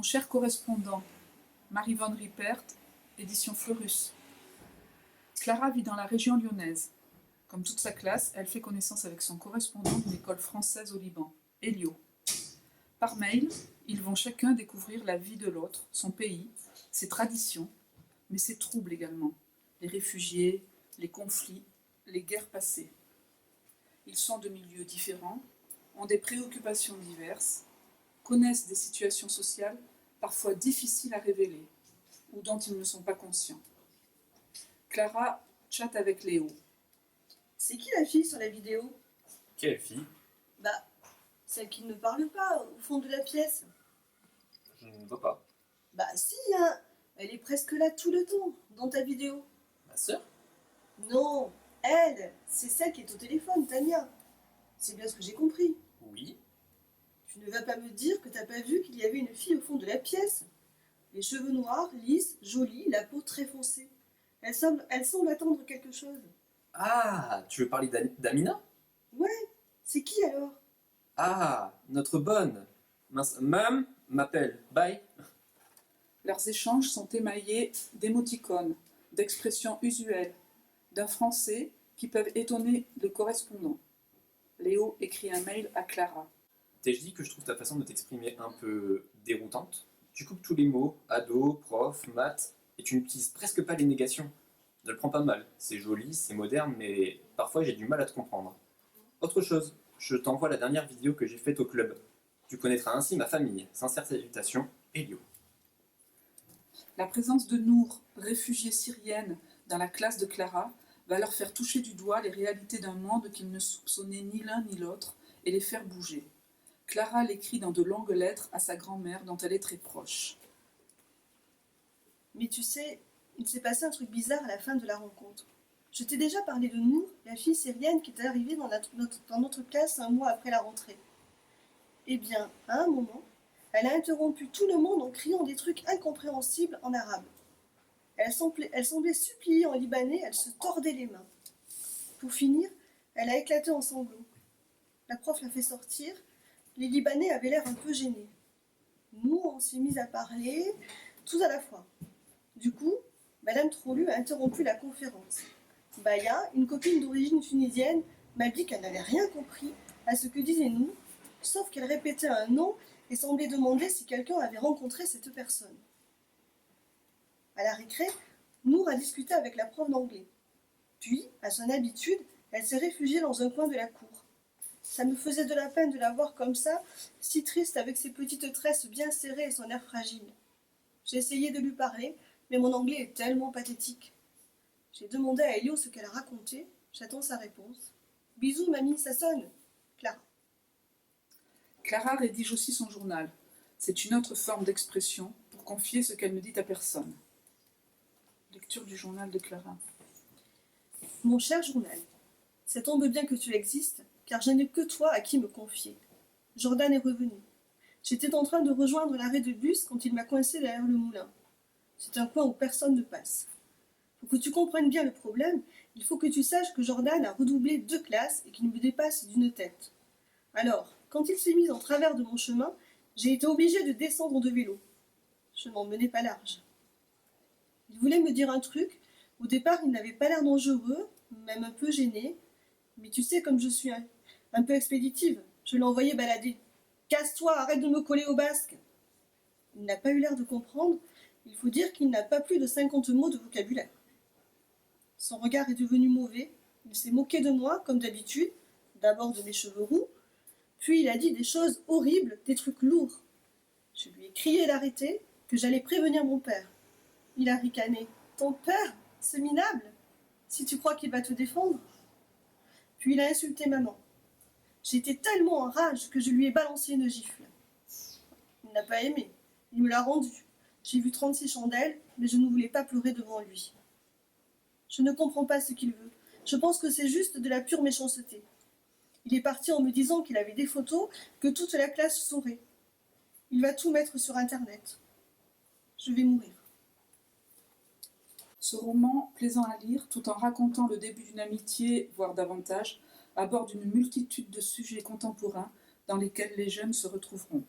cher correspondant, Marie Van Riepert, édition Fleurus. Clara vit dans la région lyonnaise. Comme toute sa classe, elle fait connaissance avec son correspondant d'une école française au Liban, Elio. Par mail, ils vont chacun découvrir la vie de l'autre, son pays, ses traditions, mais ses troubles également, les réfugiés, les conflits, les guerres passées. Ils sont de milieux différents, ont des préoccupations diverses, connaissent des situations sociales parfois difficiles à révéler ou dont ils ne sont pas conscients. Clara chatte avec Léo. C'est qui la fille sur la vidéo? Quelle fille? Bah, celle qui ne parle pas, au fond de la pièce. Je ne vois pas. Bah si, hein. Elle est presque là tout le temps, dans ta vidéo. Ma sœur? Non, elle, c'est celle qui est au téléphone, Tania. C'est bien ce que j'ai compris. Oui. Tu ne vas pas me dire que t'as pas vu qu'il y avait une fille au fond de la pièce? Les cheveux noirs, lisses, jolis, la peau très foncée. Elle semble attendre quelque chose. Ah, tu veux parler d'Amina? Ouais, c'est qui alors? Ah, notre bonne. Mince, Mam m'appelle. Bye. Leurs échanges sont émaillés d'émoticônes, d'expressions usuelles, d'un français qui peuvent étonner le correspondant. Léo écrit un mail à Clara. T'ai-je dit que je trouve ta façon de t'exprimer un peu déroutante? Tu coupes tous les mots, ado, prof, maths, et tu n'utilises presque pas les négations. Ne le prends pas mal, c'est joli, c'est moderne, mais parfois j'ai du mal à te comprendre. Autre chose, je t'envoie la dernière vidéo que j'ai faite au club. Tu connaîtras ainsi ma famille. Sincères salutations, Elio. La présence de Nour, réfugiée syrienne, dans la classe de Clara, va leur faire toucher du doigt les réalités d'un monde qu'ils ne soupçonnaient ni l'un ni l'autre et les faire bouger. Clara l'écrit dans de longues lettres à sa grand-mère dont elle est très proche. Mais tu sais, il s'est passé un truc bizarre à la fin de la rencontre. Je t'ai déjà parlé de Nour, la fille syrienne qui est arrivée dans notre classe un mois après la rentrée. Eh bien, à un moment, elle a interrompu tout le monde en criant des trucs incompréhensibles en arabe. Elle semblait supplier en libanais, elle se tordait les mains. Pour finir, elle a éclaté en sanglots. La prof l'a fait sortir, les Libanais avaient l'air un peu gênés. Nous, on s'est mis à parler, tous à la fois. Du coup, Madame Trolu a interrompu la conférence. Baya, une copine d'origine tunisienne, m'a dit qu'elle n'avait rien compris à ce que disait nous, sauf qu'elle répétait un nom et semblait demander si quelqu'un avait rencontré cette personne. À la récré, Nour a discuté avec la prof d'anglais. Puis, à son habitude, elle s'est réfugiée dans un coin de la cour. Ça me faisait de la peine de la voir comme ça, si triste avec ses petites tresses bien serrées et son air fragile. J'ai essayé de lui parler, mais mon anglais est tellement pathétique. J'ai demandé à Elio ce qu'elle a raconté, j'attends sa réponse. Bisous mamie, ça sonne. Clara. Clara rédige aussi son journal. C'est une autre forme d'expression pour confier ce qu'elle ne dit à personne. Lecture du journal de Clara. Mon cher journal, ça tombe bien que tu existes, car je n'ai que toi à qui me confier. Jordan est revenu. J'étais en train de rejoindre l'arrêt de bus quand il m'a coincé derrière le moulin. C'est un coin où personne ne passe. Pour que tu comprennes bien le problème, il faut que tu saches que Jordan a redoublé 2 classes et qu'il me dépasse d'une tête. Alors, quand il s'est mis en travers de mon chemin, j'ai été obligée de descendre de vélo. Je n'en menais pas large. Il voulait me dire un truc. Au départ, il n'avait pas l'air dangereux, même un peu gêné. Mais tu sais, comme je suis un peu expéditive, je l'ai envoyé balader. Casse-toi, arrête de me coller au basque. Il n'a pas eu l'air de comprendre. Il faut dire qu'il n'a pas plus de 50 mots de vocabulaire. Son regard est devenu mauvais. Il s'est moqué de moi, comme d'habitude, d'abord de mes cheveux roux, puis il a dit des choses horribles, des trucs lourds. Je lui ai crié d'arrêter, que j'allais prévenir mon père. Il a ricané. Ton père, c'est minable, si tu crois qu'il va te défendre. Puis il a insulté maman. J'étais tellement en rage que je lui ai balancé une gifle. Il n'a pas aimé. Il me l'a rendue. J'ai vu 36 chandelles, mais je ne voulais pas pleurer devant lui. Je ne comprends pas ce qu'il veut. Je pense que c'est juste de la pure méchanceté. Il est parti en me disant qu'il avait des photos que toute la classe saurait. Il va tout mettre sur Internet. Je vais mourir. Ce roman, plaisant à lire, tout en racontant le début d'une amitié, voire davantage, aborde une multitude de sujets contemporains dans lesquels les jeunes se retrouveront.